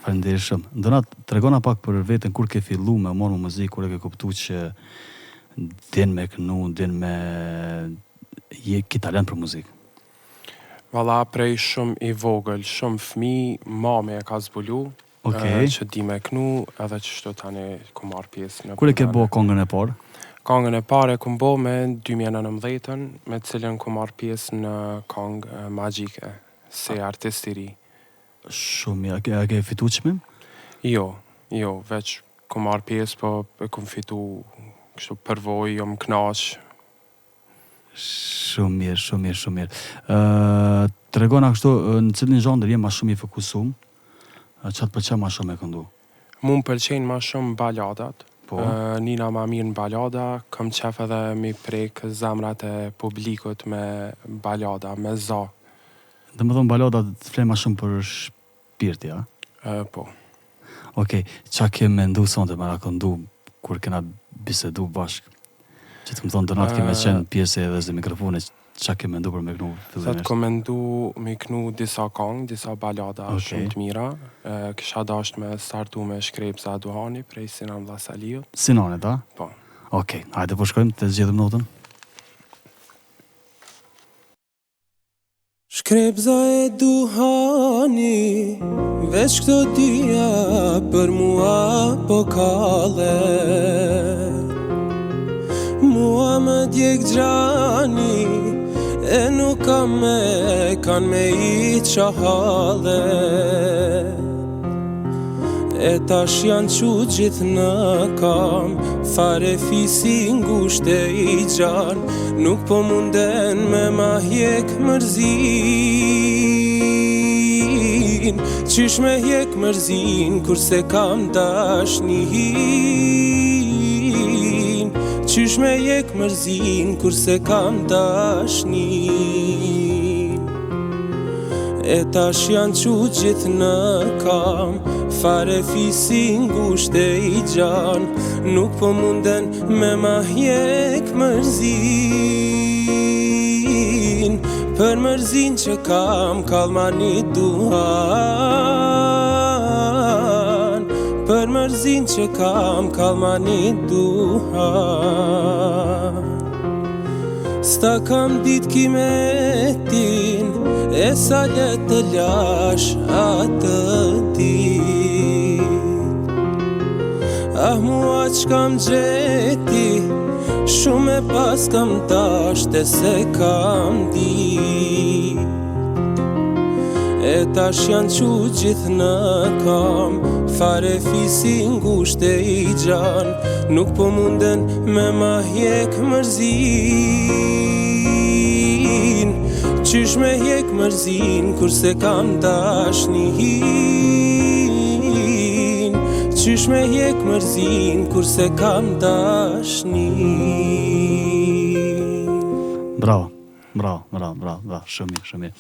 Faleminderit. Ndonat, tregona pak për veten kur ke fillu me marrë me muzikë, kur e ke kuptuar që din me kënu, din me ki talent për muzikë. Valla, prej shumë i vogël, shumë fmi, mami e ka zbulu, që di me kënu, edhe që shto tani ku marrë pjesë në Kur e ke bo kongën e parë? Kongën e parë e ku bo me 2019, me cilën ku marrë pjesë në kongë magjike, si artist i ri. Shumë mirë, a ke fitu çmim? Jo, veç ku marrë pjesë, po e ku fitu kështu përvoj, jom knaq. Shumë mirë. Tregona kështu, në cilin zhandër je ma shumë i fokusum, që të pëlqen ma shumë e këndu? Mu më pëlqen ma shumë baladat. Po? Nina ma mirë në balada, kam qef edhe mi prek zemrat e publikut me balada, me za. Dhe më thonë balada të flej ma shumë për shpirti, a? Po. Okej, qa ke mendu sonte me na këndu kur kena bisedu bashkë? Që të më thonë donat ke me qenë pjesë edhe zë mikrofone, qa ke mendu për me kënu fillimisht? Sa të kom mendu me kënu disa kongë, disa balada shumë të mira. Kisha dasht me startu me Shkrepza Duhani prej Sinan Vllazaliut. Sinanet, a? Po. Okej, hajde po shkojmë të zgjedhëm notën. Shkrepza e Duhani, veç këto dia për mua po kalle. Mua më djek gjani, e nuk kam me, kan me i qahale. E tash janë qu gjithë në kam, fare fisi ngusht e i gjan, nuk po munden me ma hjek mërzin. Qysh me hjek mërzin, kurse kam dashnin. Qysh me hjek mërzin, kurse kam dashnin. E tash janë qu gjithë në kam, fare fisi ngusht e i gjan, nuk po munden me ma hjek mërzin. Për mërzin që kam kallmani duhan, për mërzin që kam kallmani duhan. Sta kam dit kimetin, e sa let të lash atë dit. Ah mua q'kam gjeti, shumë e pas kam dasht e se kam dit. E tash janë qu gjithë në kam, fare fisi ngusht e i gjan, nuk po munden me ma hjek mërzin. Qysh me hjek mërzin, kurse kam dashnin. Qysh me hjek mërzin, kurse kam dashnin. Bravo, shumë mirë.